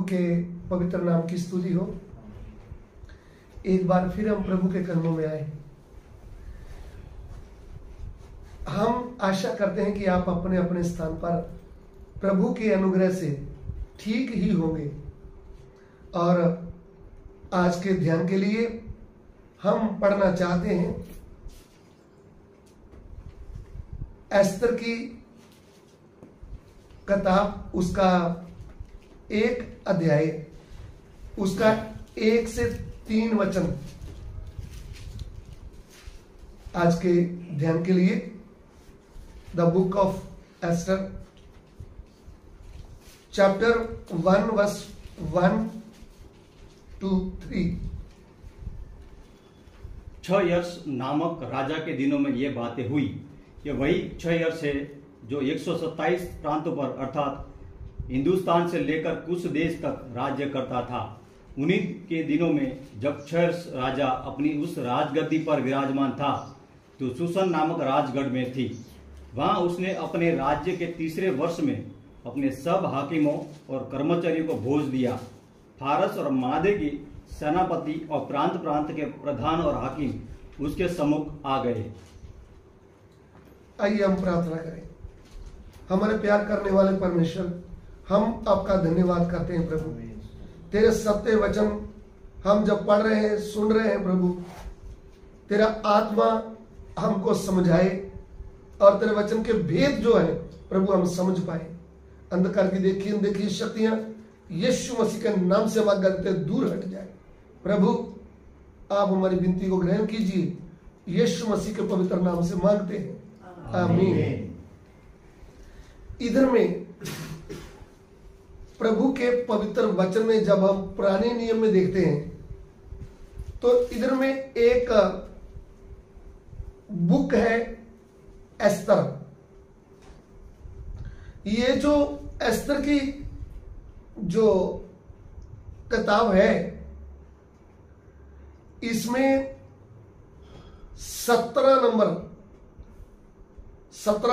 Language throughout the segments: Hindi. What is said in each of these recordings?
के पवित्र नाम की स्तुति हो। एक बार फिर हम प्रभु के कदमों में आए। हम आशा करते हैं कि आप अपने अपने स्थान पर प्रभु के अनुग्रह से ठीक ही होंगे। और आज के ध्यान के लिए हम पढ़ना चाहते हैं एस्तर की किताब, उसका 1 अध्याय, उसका 1 से 3 वचन आज के ध्यान के लिए। The book of Esther chapter 1 verse 1 to 3। 6 यर्स नामक राजा के दिनों में ये बातें हुई। ये वही 6 यर्स है जो 127 प्रांतों पर अर्थात हिंदुस्तान से लेकर कुछ देश तक राज्य करता था। उन्हीं के दिनों में जब 6 यर्स राजा अपनी उस राजगद्दी पर विराजमान था तो सुसन नामक राजगढ़ में थी। वहां उसने अपने राज्य के 3रे वर्ष में अपने सब हाकिमों और कर्मचारियों को भोज दिया। फारस और मादे की सेनापति और प्रांत प्रांत के प्रधान और हाकिम उसके सम्मुख आ गए। आइए हम प्रार्थना करें। हमारे प्यार करने वाले परमेश्वर, हम आपका धन्यवाद करते हैं प्रभु। तेरे सत्य वचन हम जब पढ़ रहे हैं, सुन रहे हैं प्रभु, तेरा आत्मा हमको समझाए और तेरे वचन के भेद जो है प्रभु हम समझ पाए। अंधकार की देखी अनदेखी शक्तियां यीशु मसीह के नाम से हमारे दूर हट जाए। प्रभु आप हमारी विनती को ग्रहण कीजिए। यीशु मसीह के पवित्र नाम से मांगते हैं, आमीन। इधर में प्रभु के पवित्र वचन में जब हम पुराने नियम में देखते हैं तो इधर में एक बुक है एस्तर। ये जो एस्तर की जो किताब है इसमें 17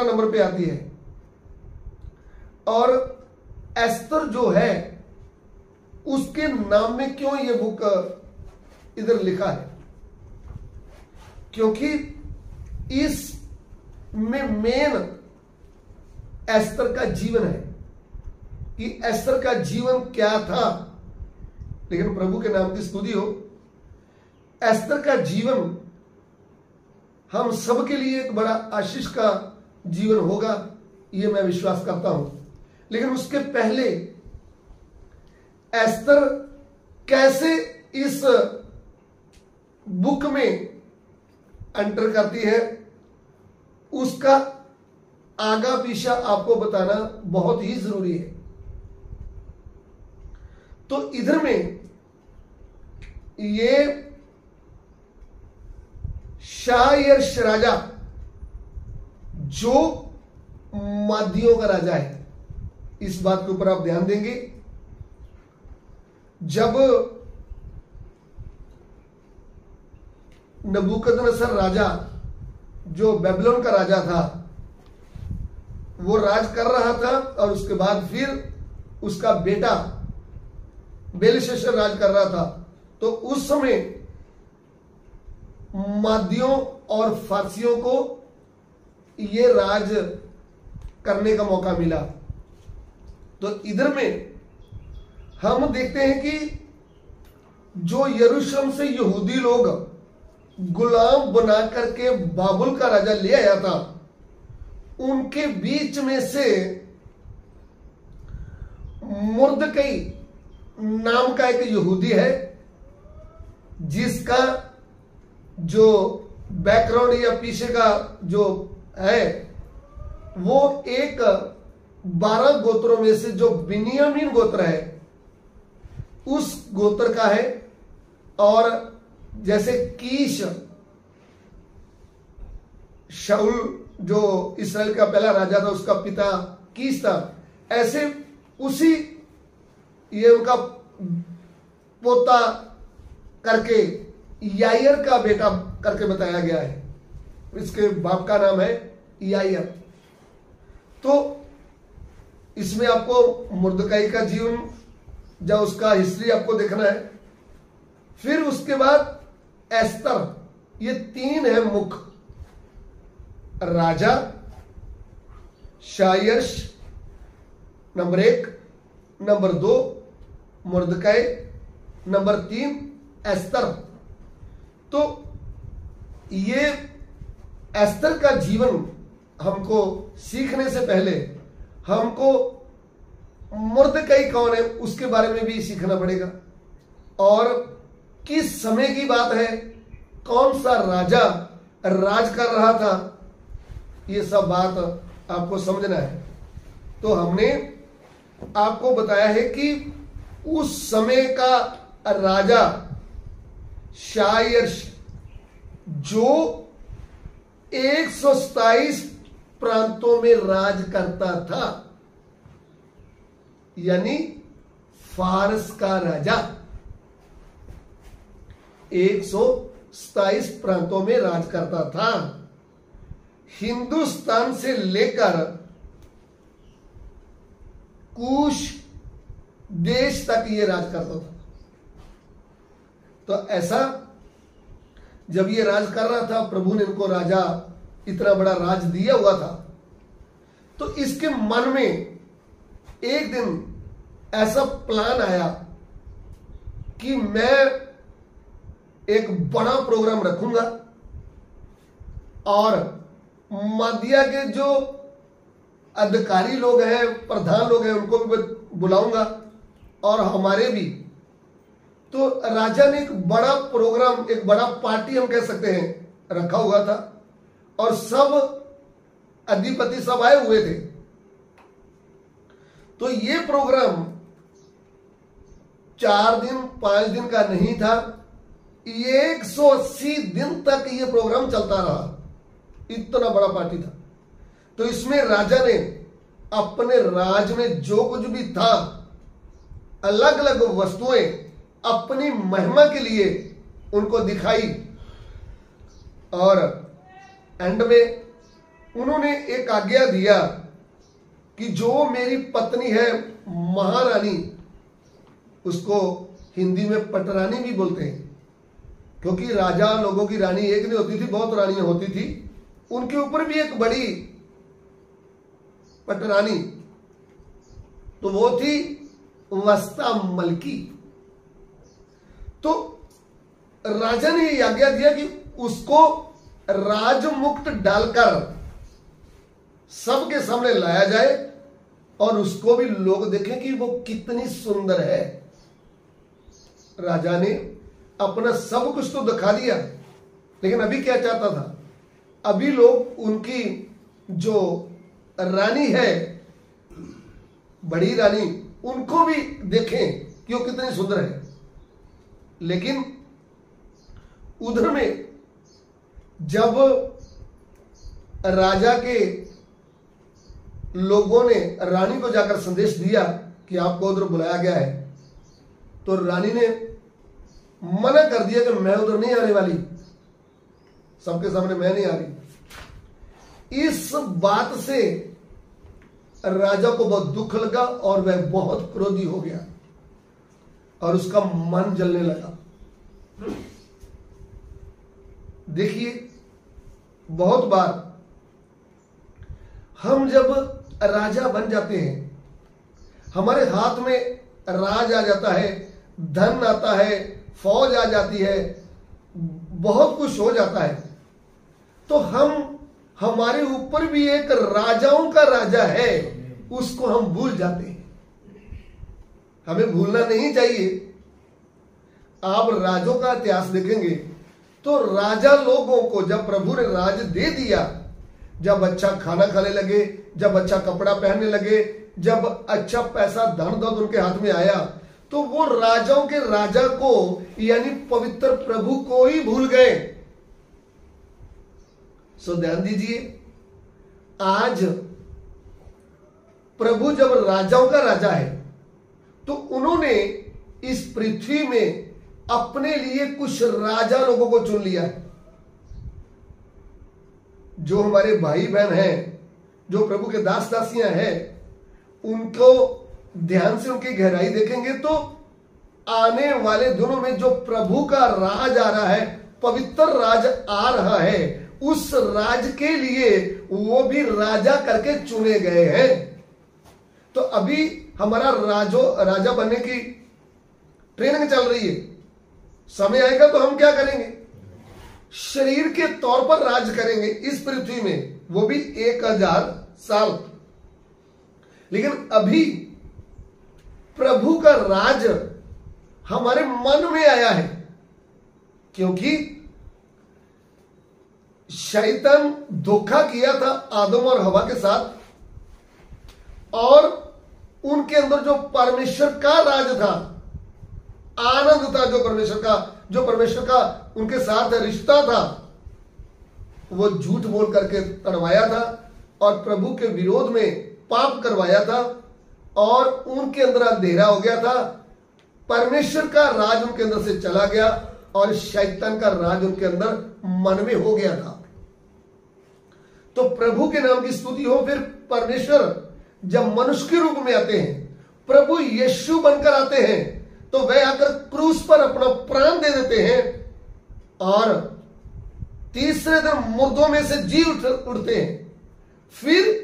नंबर पे आती है। और एस्तर जो है उसके नाम में क्यों ये बुक इधर लिखा है, क्योंकि इस में मेन एस्तर का जीवन है कि एस्तर का जीवन क्या था। लेकिन प्रभु के नाम की स्तुति हो, एस्तर का जीवन हम सबके लिए एक बड़ा आशीष का जीवन होगा, ये मैं विश्वास करता हूं। लेकिन उसके पहले एस्तर कैसे इस बुक में एंटर करती है उसका आगा पीछा आपको बताना बहुत ही जरूरी है। तो इधर में ये शायर्ष राजा जो मादियों का राजा है, इस बात के ऊपर आप ध्यान देंगे। जब नबूकदनेस्सर राजा जो बेबीलोन का राजा था वो राज कर रहा था और उसके बाद फिर उसका बेटा बेलशस्सर राज कर रहा था, तो उस समय मादियों और फारसियों को ये राज करने का मौका मिला। तो इधर में हम देखते हैं कि जो यरूशलेम से यहूदी लोग गुलाम बना करके बाबुल का राजा ले आया था, उनके बीच में से मुर्दकई नाम का एक यहूदी है जिसका जो बैकग्राउंड या पीछे का जो है वो एक 12 गोत्रों में से जो बिन्यामीन गोत्र है उस गोत्र का है। और जैसे कीश, शाऊल जो इस्राएल का पहला राजा था उसका पिता कीश था, ऐसे उसी ये उनका पोता करके यायर का बेटा करके बताया गया है। इसके बाप का नाम है यायर। तो इसमें आपको मुर्दकाई का जीवन जब उसका हिस्ट्री आपको देखना है। फिर उसके बाद एस्तर, ये 3 है मुख्य, राजा, शायर्श नंबर 1, नंबर 2 मुर्दकै, नंबर 3 एस्तर। तो ये एस्तर का जीवन हमको सीखने से पहले हमको मुर्दकै कौन है उसके बारे में भी सीखना पड़ेगा, और किस समय की बात है, कौन सा राजा राज कर रहा था, ये सब बात आपको समझना है। तो हमने आपको बताया है कि उस समय का राजा शायर्श जो 127 प्रांतों में राज करता था, यानी फारस का राजा 127 प्रांतों में राज करता था। हिंदुस्तान से लेकर कुश देश तक ये राज करता था। तो ऐसा जब ये राज कर रहा था, प्रभु ने इनको राजा इतना बड़ा राज दिया हुआ था, तो इसके मन में एक दिन ऐसा प्लान आया कि मैं एक बड़ा प्रोग्राम रखूंगा और मदिया के जो अधिकारी लोग हैं, प्रधान लोग हैं, उनको भी बुलाऊंगा और हमारे भी। तो राजा ने एक बड़ा प्रोग्राम, एक बड़ा पार्टी हम कह सकते हैं रखा हुआ था, और सब अधिपति सब आए हुए थे। तो ये प्रोग्राम 4 दिन 5 दिन का नहीं था, 180 दिन तक ये प्रोग्राम चलता रहा, इतना बड़ा पार्टी था। तो इसमें राजा ने अपने राज में जो कुछ भी था, अलग अलग वस्तुएं अपनी महिमा के लिए उनको दिखाई, और एंड में उन्होंने एक आज्ञा दिया कि जो मेरी पत्नी है महारानी, उसको हिंदी में पटरानी भी बोलते हैं, क्योंकि राजा लोगों की रानी एक नहीं होती थी, बहुत रानियां होती थी। उनके ऊपर भी एक बड़ी पटरानी, तो वो थी वस्ता मलकी। तो राजा ने यह आज्ञा दिया कि उसको राजमुक्त डालकर सबके सामने लाया जाए और उसको भी लोग देखें कि वो कितनी सुंदर है। राजा ने अपना सब कुछ तो दिखा दिया, लेकिन अभी क्या चाहता था, अभी लोग उनकी जो रानी है, बड़ी रानी, उनको भी देखें कि वो कितनी सुंदर है। लेकिन उधर में जब राजा के लोगों ने रानी को जाकर संदेश दिया कि आपको उधर बुलाया गया है, तो रानी ने मना कर दिया कि मैं उधर नहीं आने वाली, सबके सामने मैं नहीं आ रही। इस बात से राजा को बहुत दुख लगा और वह बहुत क्रोधी हो गया और उसका मन जलने लगा। देखिए, बहुत बार हम जब राजा बन जाते हैं, हमारे हाथ में राज आ जाता है, धन आता है, फौज आ जाती है, बहुत कुछ हो जाता है, तो हमारे ऊपर भी एक राजाओं का राजा है, उसको हम भूल जाते हैं। हमें भूलना नहीं चाहिए। आप राजों का इतिहास देखेंगे तो राजा लोगों को जब प्रभु ने राज दे दिया, जब अच्छा खाना खाने लगे, जब अच्छा कपड़ा पहनने लगे, जब अच्छा पैसा धन दौलत उनके हाथ में आया, तो वो राजाओं के राजा को यानी पवित्र प्रभु को ही भूल गए। सो ध्यान दीजिए, आज प्रभु जब राजाओं का राजा है तो उन्होंने इस पृथ्वी में अपने लिए कुछ राजा लोगों को चुन लिया है। जो हमारे भाई बहन हैं, जो प्रभु के दास दासियां हैं, उनको ध्यान से उनकी गहराई देखेंगे तो आने वाले दिनों में जो प्रभु का राज आ रहा है, पवित्र राज आ रहा है, उस राज के लिए वो भी राजा करके चुने गए हैं। तो अभी हमारा राजा बनने की ट्रेनिंग चल रही है। समय आएगा तो हम क्या करेंगे? शरीर के तौर पर राज करेंगे इस पृथ्वी में, वो भी 1000 साल। लेकिन अभी प्रभु का राज हमारे मन में आया है, क्योंकि शैतान धोखा किया था आदम और हवा के साथ, और उनके अंदर जो परमेश्वर का राज था, आनंद था, जो परमेश्वर का उनके साथ रिश्ता था, वो झूठ बोल करके तड़वाया था और प्रभु के विरोध में पाप करवाया था, और उनके अंदर अंधेरा हो गया था। परमेश्वर का राज उनके अंदर से चला गया और शैतान का राज उनके अंदर मन में हो गया था। तो प्रभु के नाम की स्तुति हो। फिर परमेश्वर जब मनुष्य के रूप में आते हैं, प्रभु यीशु बनकर आते हैं, तो वह आकर क्रूस पर अपना प्राण दे देते हैं और तीसरे दिन मुर्दों में से जी उठते हैं। फिर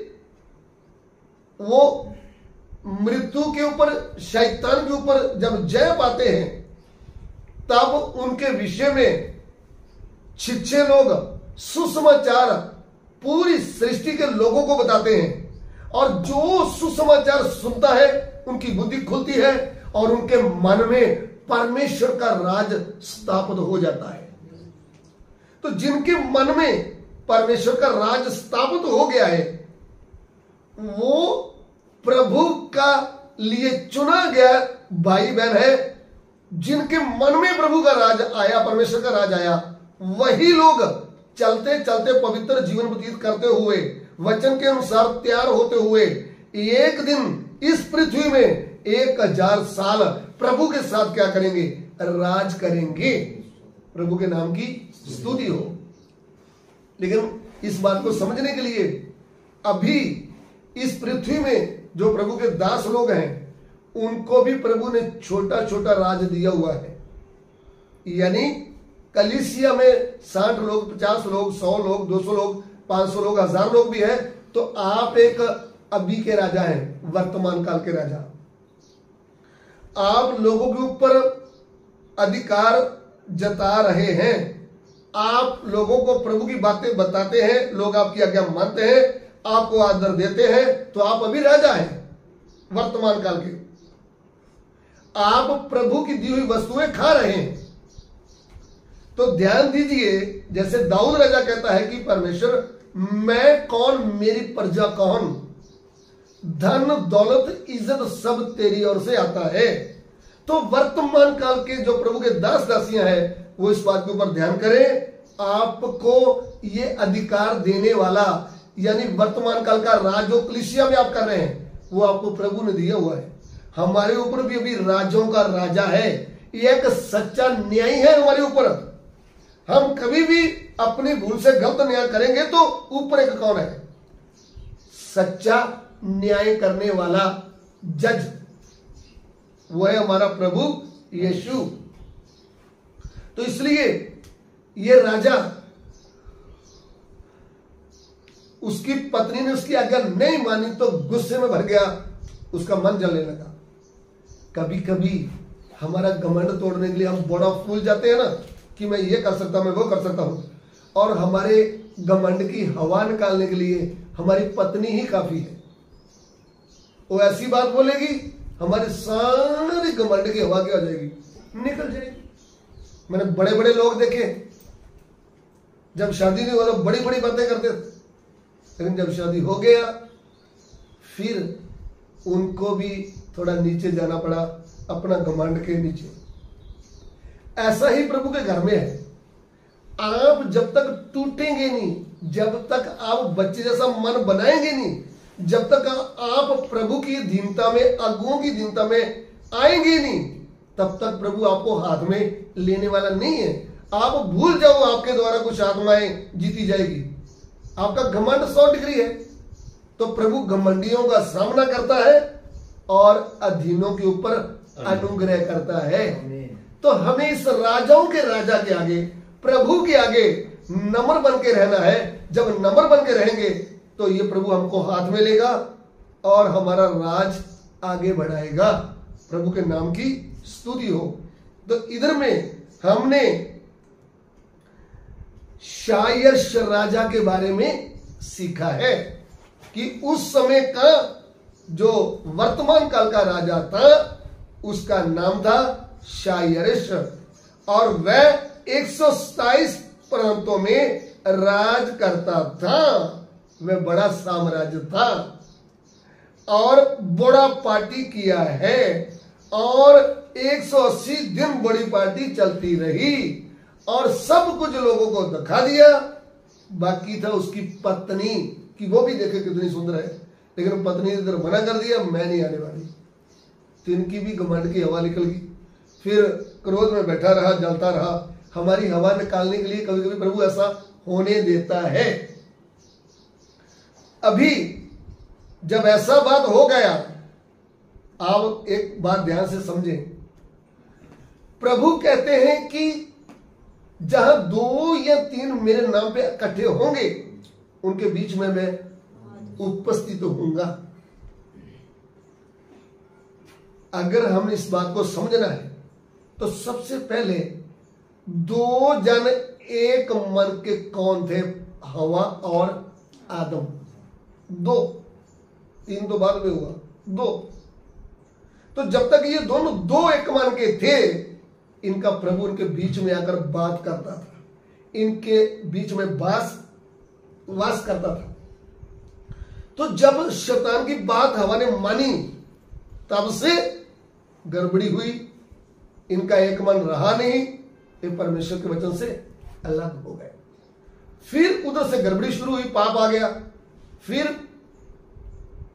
वो मृत्यु के ऊपर, शैतान के ऊपर जब जय पाते हैं, तब उनके विषय में 6 लोग सुसमाचार पूरी सृष्टि के लोगों को बताते हैं, और जो सुसमाचार सुनता है उनकी बुद्धि खुलती है और उनके मन में परमेश्वर का राज स्थापित हो जाता है। तो जिनके मन में परमेश्वर का राज स्थापित हो गया है, वो प्रभु का लिए चुना गया भाई बहन है। जिनके मन में प्रभु का राज आया, परमेश्वर का राज आया, वही लोग चलते चलते पवित्र जीवन व्यतीत करते हुए, वचन के अनुसार तैयार होते हुए, एक दिन इस पृथ्वी में 1000 साल प्रभु के साथ क्या करेंगे? राज करेंगे। प्रभु के नाम की स्तुति हो। लेकिन इस बात को समझने के लिए अभी इस पृथ्वी में जो प्रभु के दास लोग हैं, उनको भी प्रभु ने छोटा छोटा राज दिया हुआ है। यानी कलीसिया में 60 लोग, 50 लोग, 100 लोग, 200 लोग, 500 लोग, 1000 लोग भी है, तो आप एक अभी के राजा हैं, वर्तमान काल के राजा। आप लोगों के ऊपर अधिकार जता रहे हैं, आप लोगों को प्रभु की बातें बताते हैं, लोग आपकी आज्ञा मानते हैं, आपको आदर देते हैं, तो आप अभी राजा हैं वर्तमान काल के। आप प्रभु की दी हुई वस्तुएं खा रहे हैं। तो ध्यान दीजिए, जैसे दाऊद राजा कहता है कि परमेश्वर, मैं कौन, मेरी प्रजा कौन, धन दौलत इज्जत सब तेरी ओर से आता है। तो वर्तमान काल के जो प्रभु के दास दासियां हैं, वो इस बात के ऊपर ध्यान करें, आपको ये अधिकार देने वाला, यानी वर्तमान काल का राज जो कलीसिया में आप कर रहे हैं, वो आपको प्रभु ने दिया हुआ है। हमारे ऊपर भी अभी राजों का राजा है, एक सच्चा न्याय है हमारे ऊपर। हम कभी भी अपनी भूल से गलत न्याय करेंगे तो ऊपर एक कौन है? सच्चा न्याय करने वाला जज, वो है हमारा प्रभु यीशु। तो इसलिए ये राजा, उसकी पत्नी ने उसकी आज्ञा नहीं मानी तो गुस्से में भर गया, उसका मन जलने लगा। कभी कभी हमारा घमंड तोड़ने के लिए हम बड़ा फूल जाते हैं ना, कि मैं ये कर सकता हूं, मैं वो कर सकता हूं, और हमारे घमंड की हवा निकालने के लिए हमारी पत्नी ही काफी है। वो ऐसी बात बोलेगी, हमारी सारी घमंड की हवा क्या हो जाएगी? निकल जाएगी। मैंने बड़े बड़े लोग देखे, जब शादी नहीं हुआ तो बड़ी बड़ी बातें करते थे, लेकिन जब शादी हो गया फिर उनको भी थोड़ा नीचे जाना पड़ा, अपना घमंड के नीचे। ऐसा ही प्रभु के घर में है। आप जब तक टूटेंगे नहीं, जब तक आप बच्चे जैसा मन बनाएंगे नहीं, जब तक आप प्रभु की दीनता में, अगुओं की दीनता में आएंगे नहीं, तब तक प्रभु आपको हाथ में लेने वाला नहीं है। आप भूल जाओ आपके द्वारा कुछ आत्माएं जीती जाएगी। आपका घमंड 100 डिग्री है, तो प्रभु घमंडियों का सामना करता है और अधीनों के ऊपर अनुग्रह करता है। तो हमें इस राजाओं के राजा के आगे, प्रभु के आगे नम्र बन के रहना है। जब नम्र बन के रहेंगे तो ये प्रभु हमको हाथ में लेगा और हमारा राज आगे बढ़ाएगा। प्रभु के नाम की स्तुति हो। तो इधर में हमने शायर्ष राजा के बारे में सीखा है कि उस समय का जो वर्तमान काल का राजा था उसका नाम था शायर्ष, और वह 127 प्रांतों में राज करता था। वह बड़ा साम्राज्य था और बड़ा पार्टी किया है, और 180 दिन बड़ी पार्टी चलती रही और सब कुछ लोगों को दिखा दिया। बाकी था उसकी पत्नी कि वो भी देखे कितनी सुंदर है, लेकिन पत्नी ने इधर मना कर दिया, मैं नहीं आने वाली। तो इनकी भी घमंड की हवा निकल गई। फिर क्रोध में बैठा रहा, जलता रहा। हमारी हवा निकालने के लिए कभी कभी प्रभु ऐसा होने देता है। अभी जब ऐसा बात हो गया, आप एक बात ध्यान से समझें। प्रभु कहते हैं कि जहां 2 या 3 मेरे नाम पे इकट्ठे होंगे उनके बीच में मैं उपस्थित होऊंगा। अगर हम इस बात को समझना है तो सबसे पहले 2 जन एक मन के कौन थे? हवा और आदम। 2, 3 तो बाद में हुआ, 2। तो जब तक ये दोनों 2 एक मन के थे, इनका प्रभु उनके बीच में आकर बात करता था, इनके बीच में वास करता था। तो जब शैतान की बात हवा ने मानी, तब से गड़बड़ी हुई। इनका एक मन रहा नहीं, ये परमेश्वर के वचन से अलग हो गए। फिर उधर से गड़बड़ी शुरू हुई, पाप आ गया। फिर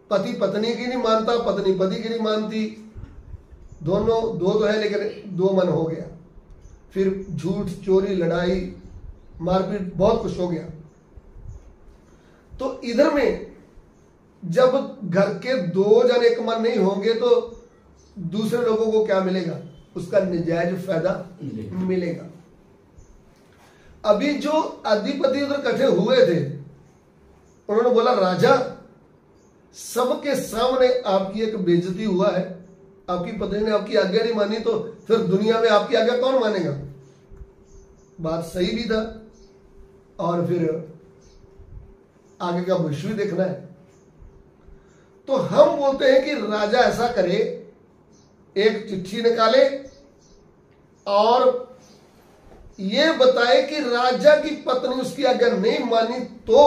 पति पत्नी की नहीं मानता, पत्नी पति की नहीं मानती, दोनों 2 तो है लेकिन 2 मन हो गया। फिर झूठ, चोरी, लड़ाई, मारपीट, बहुत कुछ हो गया। तो इधर में जब घर के 2 जन एक मन नहीं होंगे तो दूसरे लोगों को क्या मिलेगा? उसका निजायज फायदा मिलेगा। अभी जो अधिपति उधर इकट्ठे हुए थे, उन्होंने बोला, राजा, सबके सामने आपकी एक बेइज्जती हुआ है। आपकी पत्नी ने आपकी आज्ञा नहीं मानी, तो फिर दुनिया में आपकी आज्ञा कौन मानेगा? बात सही भी था, और फिर आगे का भविष्य भी देखना है। तो हम बोलते हैं कि राजा ऐसा करे, एक चिट्ठी निकाले और ये बताए कि राजा की पत्नी उसकी आज्ञा नहीं मानी तो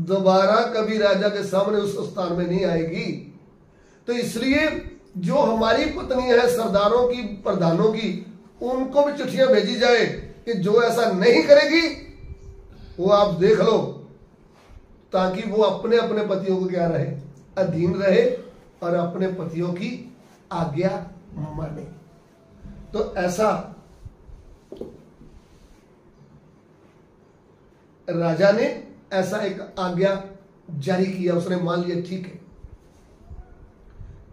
दोबारा कभी राजा के सामने उस स्थान में नहीं आएगी। तो इसलिए जो हमारी पत्नी है, सरदारों की, प्रधानों की, उनको भी चिट्ठियां भेजी जाए कि जो ऐसा नहीं करेगी वो आप देख लो, ताकि वो अपने अपने पतियों को क्या रहे? अधीन रहे और अपने पतियों की आज्ञा माने। तो ऐसा राजा ने ऐसा एक आज्ञा जारी किया। उसने मान लिया, ठीक है,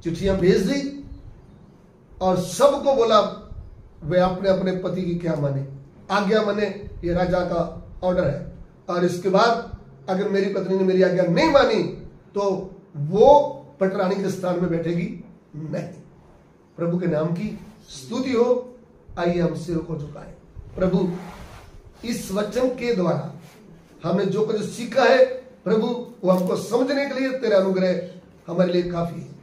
चिट्ठियां भेज दी और सबको बोला वे अपने अपने पति की क्या माने, आज्ञा माने। ये राजा का ऑर्डर है। और इसके बाद अगर मेरी पत्नी ने मेरी आज्ञा नहीं मानी तो वो पटरानी के स्थान में बैठेगी नहीं। प्रभु के नाम की स्तुति हो। आइए हम सिर को झुकाएं। प्रभु, इस वचन के द्वारा हमने जो कुछ सीखा है प्रभु, वो हमको समझने के लिए तेरा अनुग्रह हमारे लिए काफी है।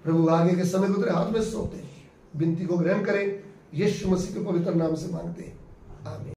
प्रभु, आगे के समय को तेरे हाथ में सौंपते हैं, विनती को ग्रहण करें, यीशु मसीह के पवित्र नाम से मांगते हैं, आमीन।